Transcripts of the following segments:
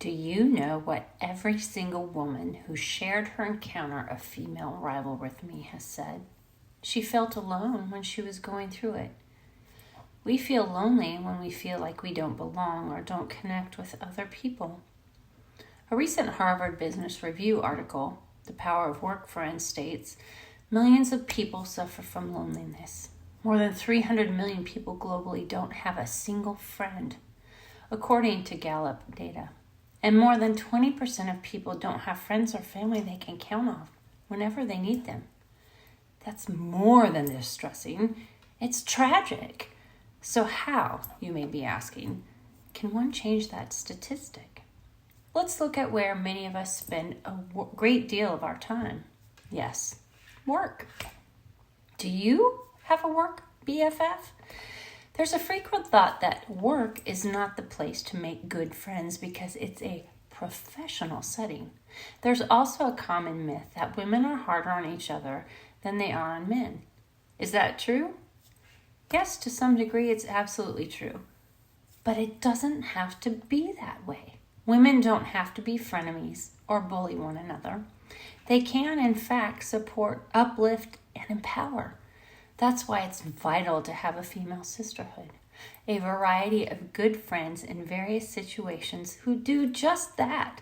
Do you know what every single woman who shared her encounter of female rival with me has said? She felt alone when she was going through it. We feel lonely when we feel like we don't belong or don't connect with other people. A recent Harvard Business Review article, The Power of Work Friends, states, millions of people suffer from loneliness. More than 300 million people globally don't have a single friend, according to Gallup data. And more than 20% of people don't have friends or family they can count on whenever they need them. That's more than distressing. It's tragic. So how, you may be asking, can one change that statistic? Let's look at where many of us spend a great deal of our time. Yes, work. Do you have a work BFF? There's a frequent thought that work is not the place to make good friends because it's a professional setting. There's also a common myth that women are harder on each other than they are on men. Is that true? Yes, to some degree it's absolutely true. But it doesn't have to be that way. Women don't have to be frenemies or bully one another. They can, in fact, support, uplift, and empower. That's why it's vital to have a female sisterhood, a variety of good friends in various situations who do just that.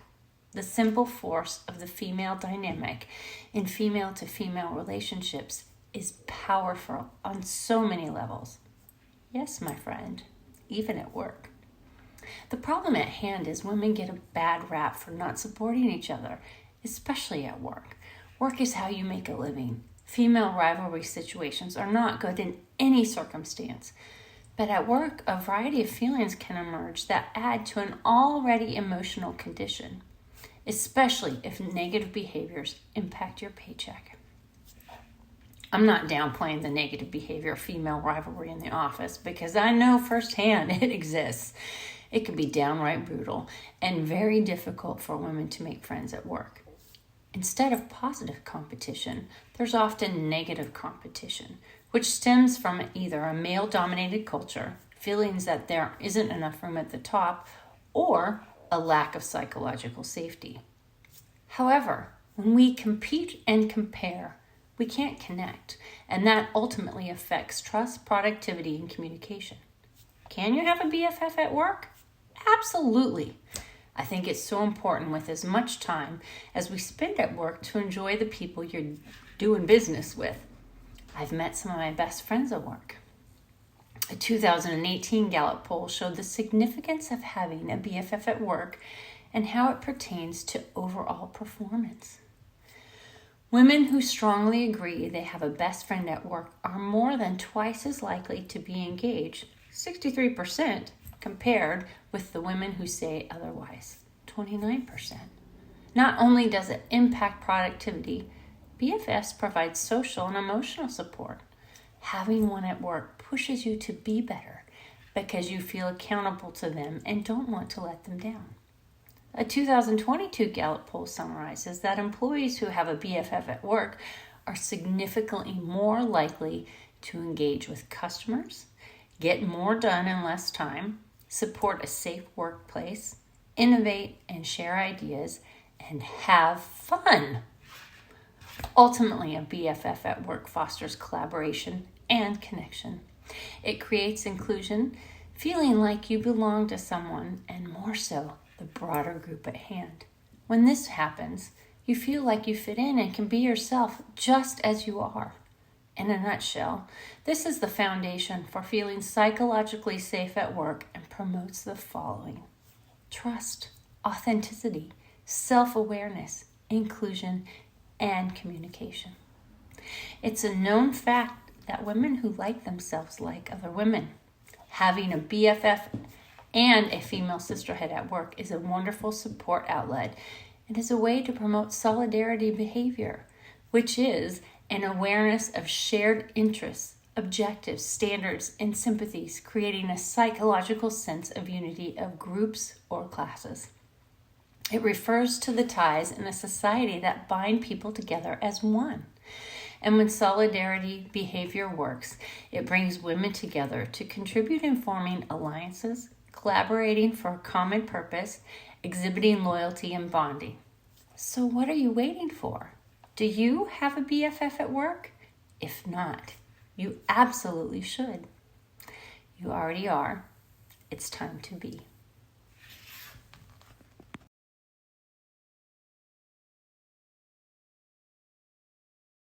The simple force of the female dynamic in female-to-female relationships is powerful on so many levels. Yes, my friend, even at work. The problem at hand is women get a bad rap for not supporting each other, especially at work. Work is how you make a living. Female rivalry situations are not good in any circumstance. But at work, a variety of feelings can emerge that add to an already emotional condition, especially if negative behaviors impact your paycheck. I'm not downplaying the negative behavior of female rivalry in the office because I know firsthand it exists. It can be downright brutal and very difficult for women to make friends at work. Instead of positive competition, there's often negative competition, which stems from either a male-dominated culture, feelings that there isn't enough room at the top, or a lack of psychological safety. However, when we compete and compare, we can't connect, and that ultimately affects trust, productivity, and communication. Can you have a BFF at work? Absolutely. I think it's so important with as much time as we spend at work to enjoy the people you're doing business with. I've met some of my best friends at work. A 2018 Gallup poll showed the significance of having a BFF at work and how it pertains to overall performance. Women who strongly agree they have a best friend at work are more than twice as likely to be engaged, 63%, compared with the women who say otherwise, 29%. Not only does it impact productivity, BFFs provide social and emotional support. Having one at work pushes you to be better because you feel accountable to them and don't want to let them down. A 2022 Gallup poll summarizes that employees who have a BFF at work are significantly more likely to engage with customers, get more done in less time, support a safe workplace, innovate and share ideas, and have fun. Ultimately, a BFF at work fosters collaboration and connection. It creates inclusion, feeling like you belong to someone, and more so, the broader group at hand. When this happens, you feel like you fit in and can be yourself just as you are. In a nutshell, this is the foundation for feeling psychologically safe at work and promotes the following: trust, authenticity, self-awareness, inclusion, and communication. It's a known fact that women who like themselves like other women. Having a BFF and a female sisterhood at work is a wonderful support outlet and is a way to promote solidarity behavior, which is an awareness of shared interests, objectives, standards, and sympathies, creating a psychological sense of unity of groups or classes. It refers to the ties in a society that bind people together as one. And when solidarity behavior works, it brings women together to contribute in forming alliances, collaborating for a common purpose, exhibiting loyalty and bonding. So what are you waiting for? Do you have a BFF at work? If not, you absolutely should. You already are. It's time to be.